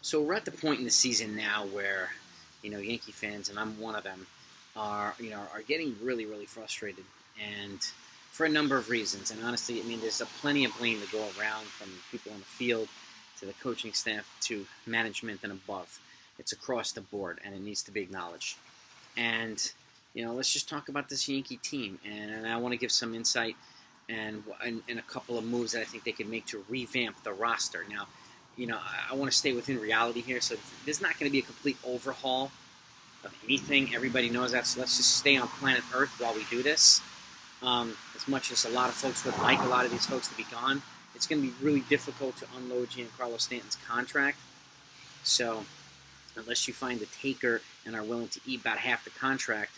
So we're at the point in the season now where, Yankee fans, and I'm one of them, are getting really, really frustrated, and for a number of reasons. And honestly, there's plenty of blame to go around, from people on the field to the coaching staff to management and above. It's across the board, and it needs to be acknowledged. And let's just talk about this Yankee team, and I want to give some insight and a couple of moves that I think they could make to revamp the roster. Now, I want to stay within reality here, so there's not going to be a complete overhaul of anything. Everybody knows that, so let's just stay on planet Earth while we do this. As much as a lot of folks would like a lot of these folks to be gone, it's going to be really difficult to unload Giancarlo Stanton's contract. So, unless you find a taker and are willing to eat about half the contract,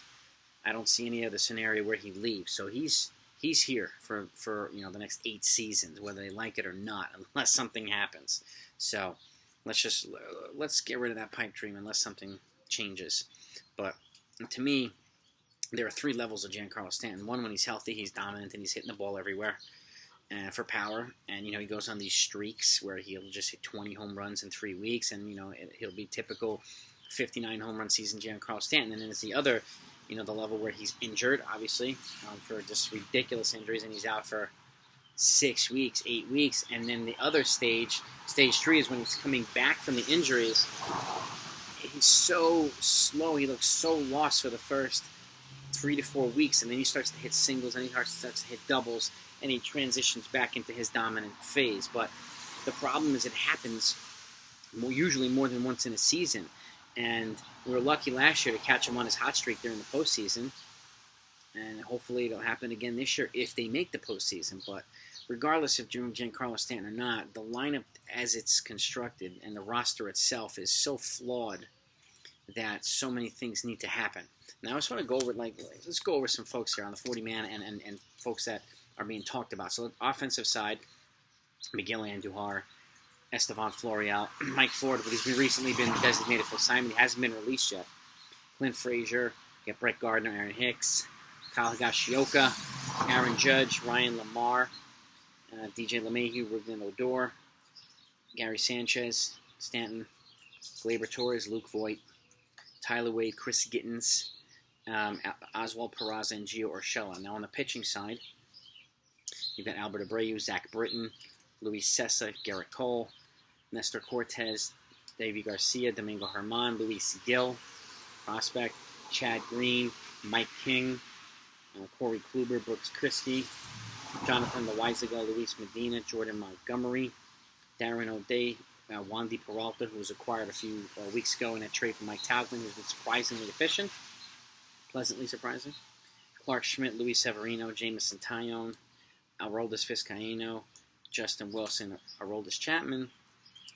I don't see any other scenario where he leaves. So he's here for the next 8 seasons, whether they like it or not, unless something happens. So let's get rid of that pipe dream unless something changes. But to me, there are 3 levels of Giancarlo Stanton. One, when he's healthy, he's dominant and he's hitting the ball everywhere for power. And he goes on these streaks where he'll just hit 20 home runs in 3 weeks, and he'll be typical 59 home run season Giancarlo Stanton. And then there's the other, the level where he's injured, obviously, for just ridiculous injuries, and he's out for 6 weeks, 8 weeks. And then the other stage 3, is when he's coming back from the injuries. He's so slow. He looks so lost for the first 3 to 4 weeks, and then he starts to hit singles, and he starts to hit doubles, and he transitions back into his dominant phase. But the problem is it happens usually more than once in a season. And we were lucky last year to catch him on his hot streak during the postseason. And hopefully it'll happen again this year if they make the postseason. But regardless of Giancarlo Stanton or not, the lineup as it's constructed and the roster itself is so flawed that so many things need to happen. Now I just want to go over, let's go over some folks here on the 40-man and folks that are being talked about. So offensive side, Miguel Andujar, Estevan Florial, Mike Ford, but he's recently been designated for assignment. He hasn't been released yet. Clint Frazier, get Brett Gardner, Aaron Hicks, Kyle Higashioka, Aaron Judge, Ryan Lamar, DJ LeMahieu, Ruben Odor, Gary Sanchez, Stanton, Gleyber Torres, Luke Voigt, Tyler Wade, Chris Gittens, Oswald Peraza, and Gio Urshela. Now on the pitching side, you've got Albert Abreu, Zach Britton, Luis Sessa, Garrett Cole, Nestor Cortez, Davey Garcia, Domingo Germán, Luis Gil, prospect, Chad Green, Mike King, Corey Kluber, Brooks Christie, Jonathan Loaizaga, Luis Medina, Jordan Montgomery, Darren O'Day, Wandy Peralta, who was acquired a few weeks ago in a trade for Mike Tauchman, who's been surprisingly efficient, pleasantly surprising. Clark Schmidt, Luis Severino, Jameson Taillon, Aroldis Vizcaíno, Justin Wilson, Aroldis Chapman,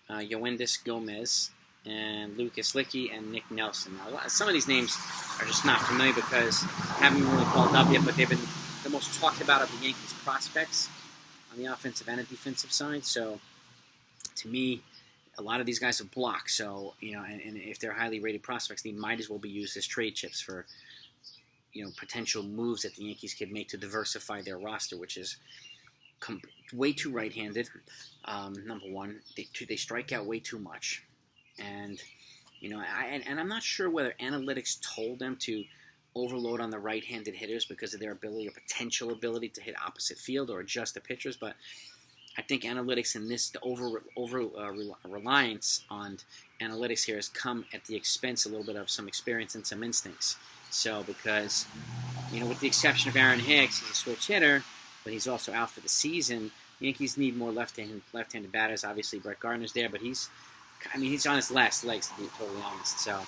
Yoendis Gomez, and Lucas Licky, and Nick Nelson. Now, some of these names are just not familiar because haven't been really called up yet, but they've been the most talked about of the Yankees prospects on the offensive and the defensive side. So, to me, a lot of these guys have blocked. So, and if they're highly rated prospects, they might as well be used as trade chips for, potential moves that the Yankees could make to diversify their roster, which is way too right-handed. Number one, they strike out way too much, and I'm not sure whether analytics told them to overload on the right-handed hitters because of their ability or potential ability to hit opposite field or adjust the pitchers, but I think analytics in this, the reliance on analytics here has come at the expense a little bit of some experience and some instincts. So because, with the exception of Aaron Hicks, he's a switch hitter, but he's also out for the season. Yankees need more left-handed batters. Obviously, Brett Gardner's there, but he's on his last legs, to be totally honest. So,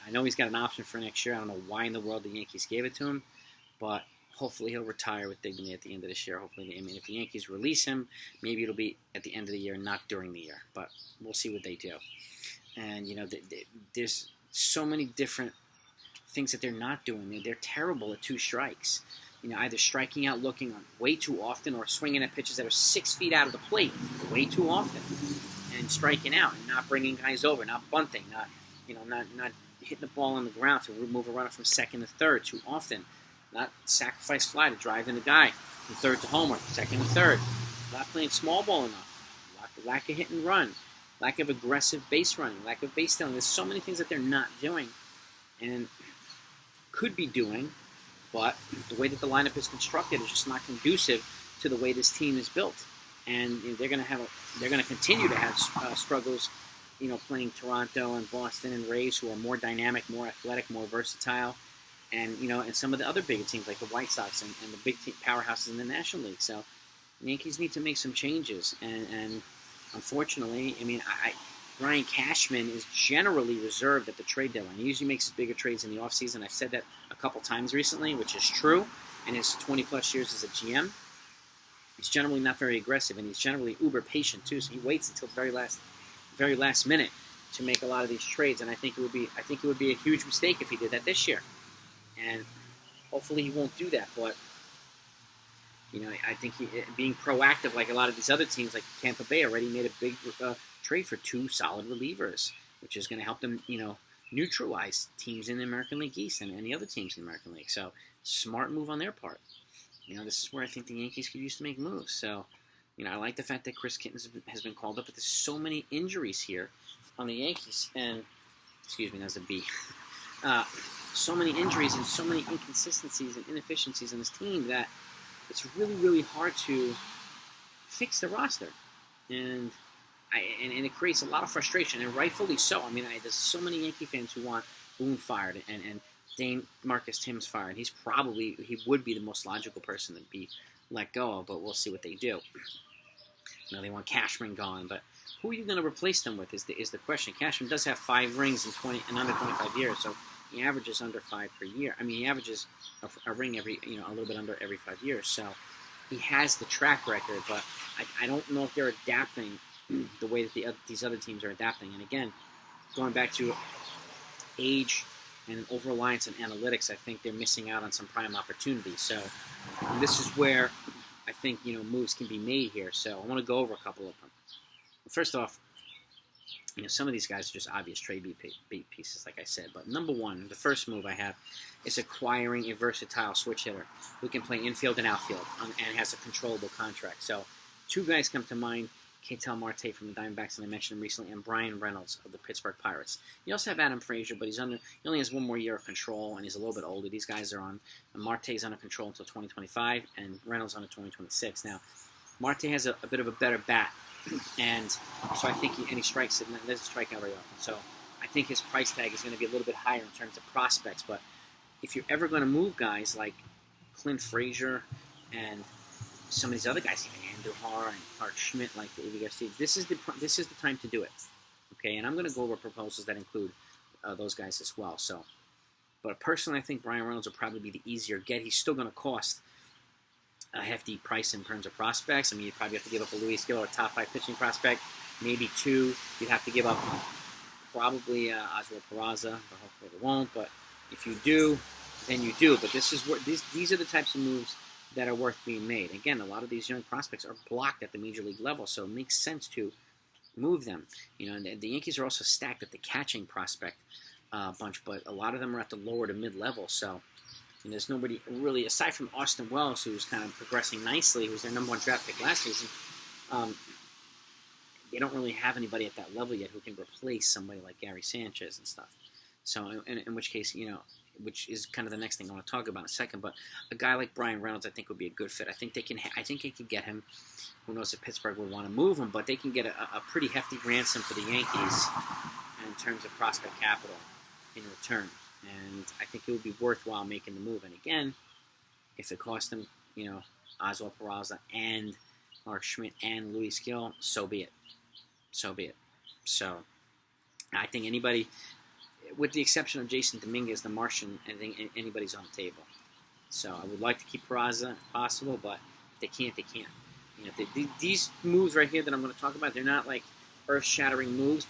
I know he's got an option for next year. I don't know why in the world the Yankees gave it to him, but hopefully he'll retire with dignity at the end of this year. Hopefully, if the Yankees release him, maybe it'll be at the end of the year, not during the year. But we'll see what they do. And, there's so many different things that they're not doing. They're terrible at 2 strikes. Either striking out looking on way too often or swinging at pitches that are 6 feet out of the plate way too often and striking out and not bringing guys over, not bunting, not hitting the ball on the ground to remove a runner from second to third too often, not sacrifice fly to drive in the guy from third to home or second to third, not playing small ball enough, lack of hit and run, lack of aggressive base running, lack of base stealing. There's so many things that they're not doing and could be doing, but the way that the lineup is constructed is just not conducive to the way this team is built. And they're going to continue to have struggles, playing Toronto and Boston and Rays, who are more dynamic, more athletic, more versatile, and and some of the other bigger teams like the White Sox and the big powerhouses in the National League. So the Yankees need to make some changes, and unfortunately, Brian Cashman is generally reserved at the trade deadline. He usually makes his bigger trades in the offseason. I've said that a couple times recently, which is true. In his 20-plus years as a GM, he's generally not very aggressive, and he's generally uber patient too. So he waits until the very last minute to make a lot of these trades. And I think it would be a huge mistake if he did that this year. And hopefully he won't do that. But I think being proactive, like a lot of these other teams, like Tampa Bay, already made a big trade for 2 solid relievers, which is going to help them, neutralize teams in the American League East and any other teams in the American League. So, smart move on their part. This is where I think the Yankees could use to make moves. So, I like the fact that Chris Kittens has been called up, but there's so many injuries here on the Yankees. And, excuse me, that's a B. So many injuries and so many inconsistencies and inefficiencies in this team that it's really, really hard to fix the roster. And it creates a lot of frustration, and rightfully so. There's so many Yankee fans who want Boone fired and Dane Marcus Timms fired. He would be the most logical person to be let go of, but we'll see what they do. They want Cashman gone, but who are you going to replace them with is the question. Cashman does have 5 rings in under 25 years, so he averages under 5 per year. He averages a ring every, a little bit under every 5 years, so he has the track record, but I don't know if they're adapting the way that these other teams are adapting. And again, going back to age and over-reliance on analytics, I think they're missing out on some prime opportunities. So this is where I think moves can be made here. So I want to go over a couple of them. First off, some of these guys are just obvious trade beat pieces, like I said. But number one, the first move I have is acquiring a versatile switch hitter who can play infield and outfield and has a controllable contract. So 2 guys come to mind. Ketel Marte from the Diamondbacks, and I mentioned him recently, and Brian Reynolds of the Pittsburgh Pirates. You also have Adam Frazier, but he only has 1 more year of control, and he's a little bit older. These guys are on, Marte's under control until 2025, and Reynolds under 2026. Now, Marte has a bit of a better bat, and so I think he strikes it, and doesn't strike out very often. So I think his price tag is going to be a little bit higher in terms of prospects. But if you're ever going to move guys like Clint Frazier and some of these other guys, even Andujar and Art Schmidt, like the AVFC, this is the time to do it. Okay, and I'm going to go over proposals that include those guys as well. So, but personally, I think Brian Reynolds will probably be the easier get. He's still going to cost a hefty price in terms of prospects. You'd probably have to give up a Luis Gil or a top 5 pitching prospect, maybe 2. You'd have to give up probably Oswald Peraza, but hopefully they won't. But if you do, then you do. But this is where these are the types of moves that are worth being made. Again, a lot of these young prospects are blocked at the major league level, so it makes sense to move them. The Yankees are also stacked at the catching prospect bunch, but a lot of them are at the lower to mid level. So there's nobody really, aside from Austin Wells, who's kind of progressing nicely, who's their number 1 draft pick last season. They don't really have anybody at that level yet who can replace somebody like Gary Sanchez and stuff. So in which case, which is kind of the next thing I want to talk about in a second. But a guy like Brian Reynolds, I think, would be a good fit. I think they could get him. Who knows if Pittsburgh would want to move him, but they can get a pretty hefty ransom for the Yankees in terms of prospect capital in return. And I think it would be worthwhile making the move. And again, if it cost them, Oswald Peraza and Mark Schmidt and Luis Gil, so be it. So be it. So I think anybody, with the exception of Jason Dominguez, the Martian, I think anybody's on the table. So I would like to keep Peraza if possible, but if they can't, they can't. These moves right here that I'm going to talk about, they're not like earth-shattering moves,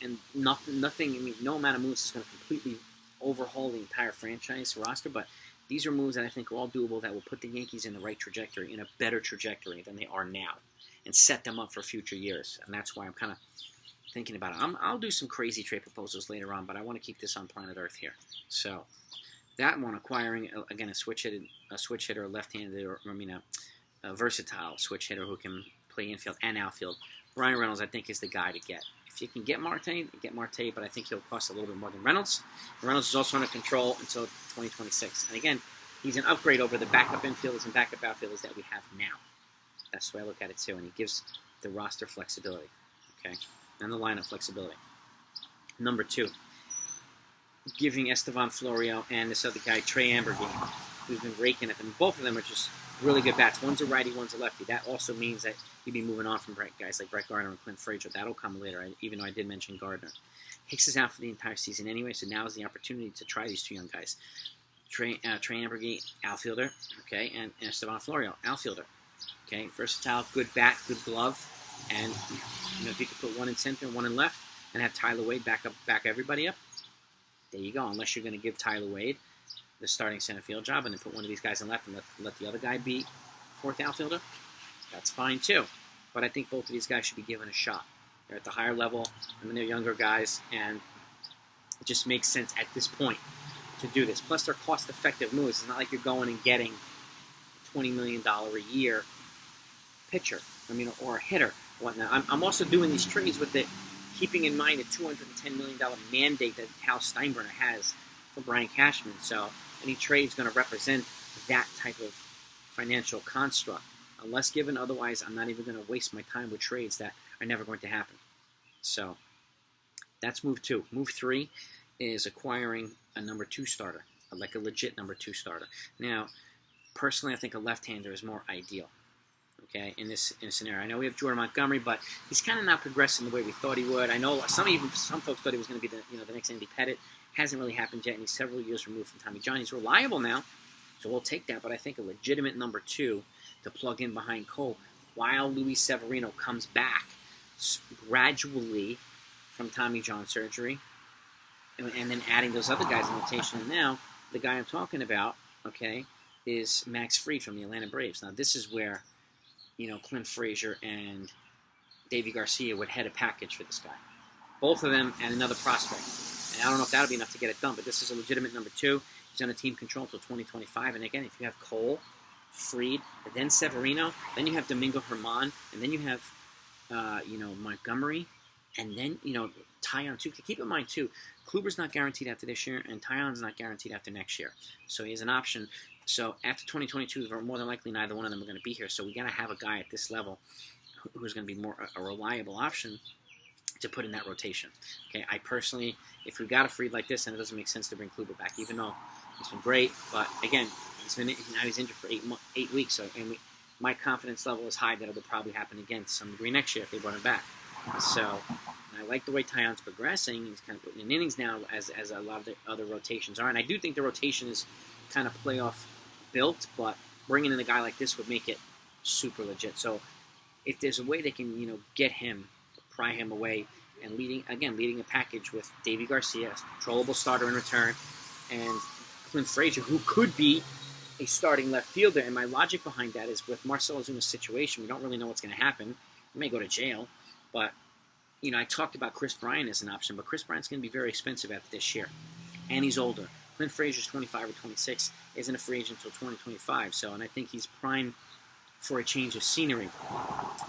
and nothing. No amount of moves is going to completely overhaul the entire franchise roster, but these are moves that I think are all doable that will put the Yankees in the right trajectory, in a better trajectory than they are now, and set them up for future years. And that's why I'm kind of thinking about it. I'll do some crazy trade proposals later on, but I want to keep this on planet Earth here. So that one, acquiring again a switch hitter, a left-handed, a versatile switch hitter who can play infield and outfield Ryan Reynolds, I think, is the guy to get. If you can get Marte, but I think he'll cost a little bit more than Reynolds. Reynolds is also under control until 2026. And again, he's an upgrade over the backup infielders and backup outfielders that we have now. That's the way I look at it, too. And he gives the roster flexibility, okay, and the lineup flexibility. Number 2, giving Estevan Florio and this other guy, Trey Ambergate, who's been raking at them. Both of them are just really good bats. One's a righty, one's a lefty. That also means that you'd be moving on from guys like Brett Gardner and Clint Frazier. That'll come later, even though I did mention Gardner. Hicks is out for the entire season anyway, so now is the opportunity to try these 2 young guys. Trey Ambergate, outfielder, okay, and Estevan Florio, outfielder. Okay, versatile, good bat, good glove, and if you could put one in center and one in left, and have Tyler Wade back everybody up, there you go. Unless you're going to give Tyler Wade the starting center field job, and then put one of these guys in left and let the other guy be 4th outfielder, that's fine too. But I think both of these guys should be given a shot. They're at the higher level, and they're younger guys, and it just makes sense at this point to do this. Plus, they're cost-effective moves. It's not like you're going and getting $20 million a year pitcher, or a hitter, whatnot. I'm also doing these trades with it, keeping in mind the $210 million mandate that Hal Steinbrenner has for Brian Cashman. So any trade is going to represent that type of financial construct. Unless given otherwise, I'm not even going to waste my time with trades that are never going to happen. So that's move 2. Move 3 is acquiring a number 2 starter, like a legit number 2 starter. Now, personally, I think a left-hander is more ideal. Okay, in this scenario, I know we have Jordan Montgomery, but he's kind of not progressing the way we thought he would. I know some folks thought he was going to be the next Andy Pettit. Hasn't really happened yet, and he's several years removed from Tommy John. He's reliable now, so we'll take that. But I think a legitimate number 2 to plug in behind Cole while Luis Severino comes back gradually from Tommy John surgery, and then adding those other guys in rotation. And now the guy I'm talking about, okay, is Max Fried from the Atlanta Braves. Now this is where Clint Frazier and Davey Garcia would head a package for this guy. Both of them and another prospect. And I don't know if that'll be enough to get it done, but this is a legitimate number 2. He's on a team control until 2025. And again, if you have Cole, Fried, then Severino, then you have Domingo Germán, and then you have, Montgomery, and then, Taillon too. Keep in mind too, Kluber's not guaranteed after this year, and Taillon's not guaranteed after next year. So he has an option. So after 2022, more than likely neither one of them are going to be here. So we got to have a guy at this level who's going to be more a reliable option to put in that rotation. Okay, I personally, if we got a Fried like this, then it doesn't make sense to bring Kluber back, even though he's been great. But again, now he's injured for 8 weeks. So my confidence level is high that it will probably happen again to some degree next year if they brought him back. So I like the way Taillon's progressing. He's kind of putting in innings now, as a lot of the other rotations are, and I do think the rotation is kind of playoff built, but bringing in a guy like this would make it super legit. So if there's a way they can, get him, pry him away, and leading a package with Davey Garcia, a controllable starter in return, and Clint Frazier, who could be a starting left fielder. And my logic behind that is with Marcell Ozuna's situation, we don't really know what's going to happen. He may go to jail, but I talked about Kris Bryant as an option, but Kris Bryant's going to be very expensive after this year, and he's older. Clint Frazier's 25 or 26, isn't a free agent until 2025. So, and I think he's prime for a change of scenery.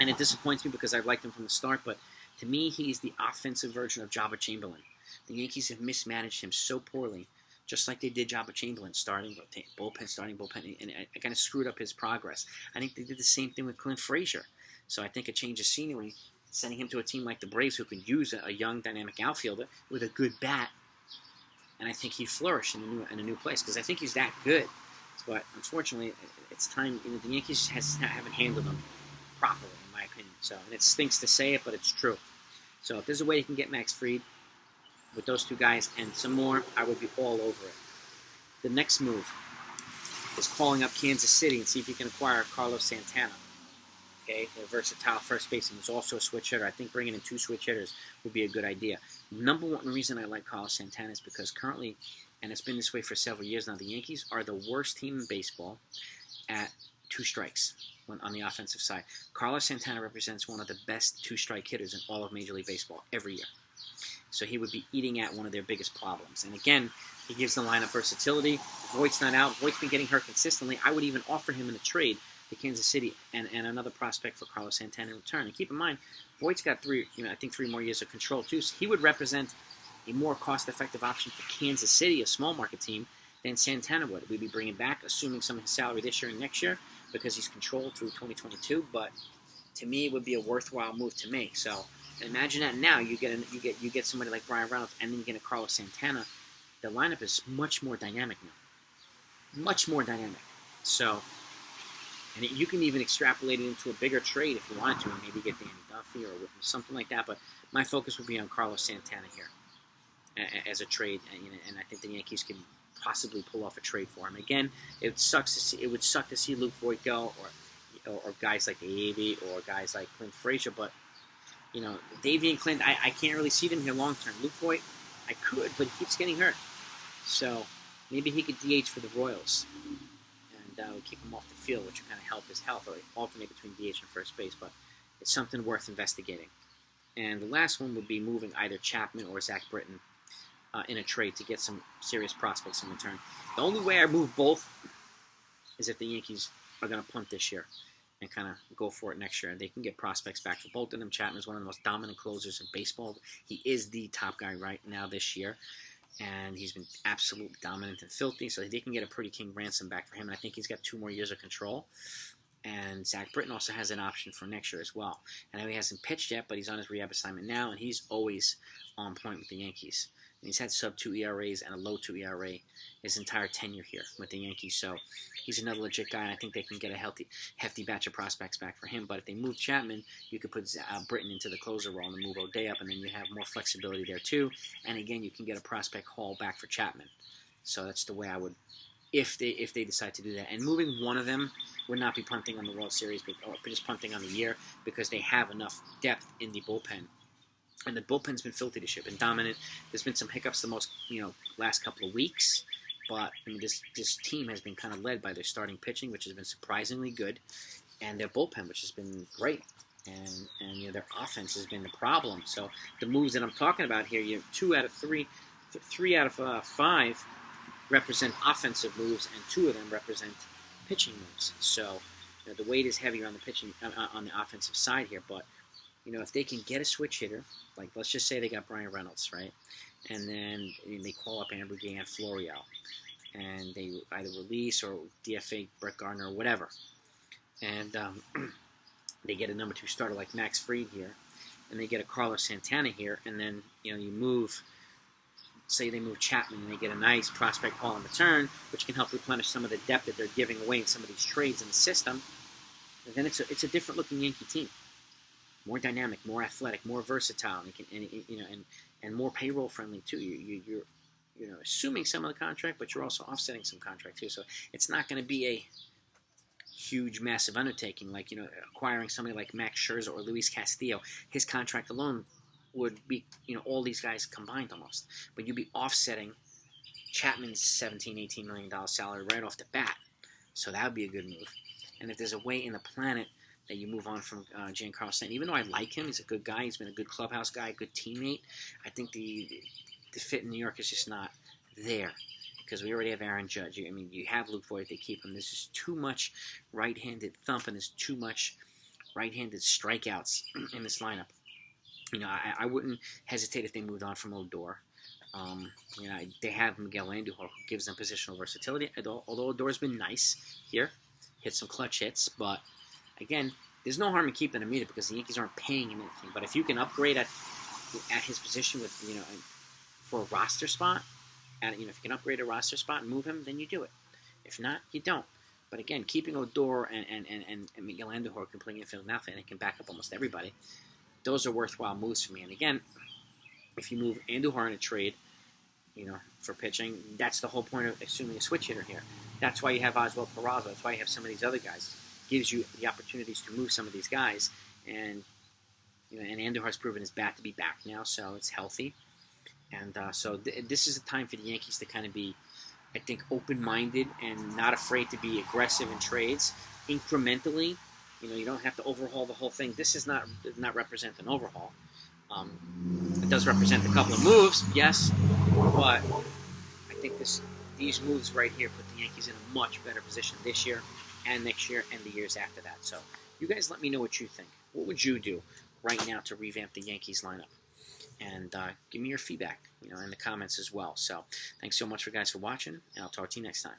And it disappoints me because I liked him from the start, but to me, he's the offensive version of Jabba Chamberlain. The Yankees have mismanaged him so poorly, just like they did Jabba Chamberlain, starting bullpen, and it kind of screwed up his progress. I think they did the same thing with Clint Frazier. So I think a change of scenery, sending him to a team like the Braves who can use a young, dynamic outfielder with a good bat, and I think he'd flourish in a new place because I think he's that good. But unfortunately, it's time. The Yankees haven't handled him properly, in my opinion. So, and it stinks to say it, but it's true. So, if there's a way you can get Max Fried with those 2 guys and some more, I would be all over it. The next move is calling up Kansas City and see if you can acquire Carlos Santana. Okay, a versatile first baseman who's also a switch hitter. I think bringing in 2 switch hitters would be a good idea. Number one reason I like Carlos Santana is because currently, and it's been this way for several years now, the Yankees are the worst team in baseball at 2 strikes on the offensive side. Carlos Santana represents one of the best 2-strike hitters in all of Major League Baseball every year. So he would be eating at one of their biggest problems. And again, he gives the lineup versatility. Voigt's not out. Voigt's been getting hurt consistently. I would even offer him in a trade to Kansas City and another prospect for Carlos Santana in return. And keep in mind, Voigt's got three more years of control too, so he would represent a more cost-effective option for Kansas City, a small market team, than Santana would. We'd be bringing back, assuming some of his salary this year and next year, because he's controlled through 2022. But to me, it would be a worthwhile move to make. So imagine that now you get somebody like Brian Reynolds, and then you get a Carlos Santana. The lineup is much more dynamic now, much more dynamic. So, and you can even extrapolate it into a bigger trade if you wanted to, and maybe get Danny Duffy or something like that. But my focus would be on Carlos Santana here as a trade, and I think the Yankees can possibly pull off a trade for him. Again, it would suck to see Luke Voigt go, or guys like Davey, or guys like Clint Frazier. But Davey and Clint, I can't really see them here long term. Luke Voigt, I could, but he keeps getting hurt. So maybe he could DH for the Royals and keep him off the field, which would kind of help his health, or alternate between DH and first base. But it's something worth investigating. And the last one would be moving either Chapman or Zach Britton in a trade to get some serious prospects in return. The only way I move both is if the Yankees are going to punt this year and kind of go for it next year. They can get prospects back for both of them. Chapman is one of the most dominant closers in baseball. He is the top guy right now this year, and he's been absolutely dominant and filthy, so they can get a pretty king ransom back for him, and I think he's got 2 more years of control. And Zach Britton also has an option for next year as well. I know he hasn't pitched yet, but he's on his rehab assignment now, and he's always on point with the Yankees. And he's had sub-2 ERAs and a low-2 ERA his entire tenure here with the Yankees. So he's another legit guy, and I think they can get a hefty batch of prospects back for him. But if they move Chapman, you could put Britton into the closer role and move O'Day up, and then you have more flexibility there too. And again, you can get a prospect haul back for Chapman. So that's the way I would, if they decide to do that. And moving one of them would not be punting on the World Series, or just punting on the year, because they have enough depth in the bullpen. And the bullpen's been filthy this year, been dominant. There's been some hiccups the last couple of weeks, but this team has been kind of led by their starting pitching, which has been surprisingly good, and their bullpen, which has been great. And their offense has been the problem. So the moves that I'm talking about here, you have 2 out of 3, 3 out of 5 represent offensive moves, and 2 of them represent pitching moves. So the weight is heavier on the pitching on the offensive side here, but if they can get a switch hitter, like let's just say they got Brian Reynolds, right, and then they call up Amber Gay and Florio, and they either release or DFA Brett Gardner or whatever, and they get a number 2 starter like Max Fried here, and they get a Carlos Santana here, and then you move. Say they move Chapman and they get a nice prospect haul in return, which can help replenish some of the depth that they're giving away in some of these trades in the system. And then it's a different looking Yankee team, more dynamic, more athletic, more versatile, and more payroll friendly too. You're assuming some of the contract, but you're also offsetting some contract too. So it's not going to be a huge, massive undertaking like acquiring somebody like Max Scherzer or Luis Castillo. His contract alone would be, all these guys combined almost. But you'd be offsetting Chapman's $17, $18 million salary right off the bat. So that would be a good move. And if there's a way in the planet that you move on from Giancarlo Stanton, even though I like him, he's a good guy, he's been a good clubhouse guy, a good teammate, I think the fit in New York is just not there. Because we already have Aaron Judge. You have Luke Voigt, they keep him. There's just too much right-handed thump, and there's too much right-handed strikeouts in this lineup. I wouldn't hesitate if they moved on from Odor. They have Miguel Andujar, who gives them positional versatility. Although Odor's been nice here, hit some clutch hits, but again, there's no harm in keeping him either because the Yankees aren't paying him anything. But if you can upgrade at his position with for a roster spot, if you can upgrade a roster spot and move him, then you do it. If not, you don't. But again, keeping Odor and Miguel Andujar can play infield and outfield and can back up almost everybody. Those are worthwhile moves for me. And again, if you move Andujar in a trade, for pitching, that's the whole point of assuming a switch hitter here. That's why you have Oswald Peraza. That's why you have some of these other guys. It gives you the opportunities to move some of these guys. And and Andujar's proven his bat to be back now, so it's healthy. And so this is a time for the Yankees to kind of be, I think, open-minded and not afraid to be aggressive in trades incrementally. You don't have to overhaul the whole thing. This does not represent an overhaul. It does represent a couple of moves, yes, but I think these moves right here put the Yankees in a much better position this year and next year and the years after that. So you guys let me know what you think. What would you do right now to revamp the Yankees lineup? And give me your feedback, in the comments as well. So thanks so much for guys for watching, and I'll talk to you next time.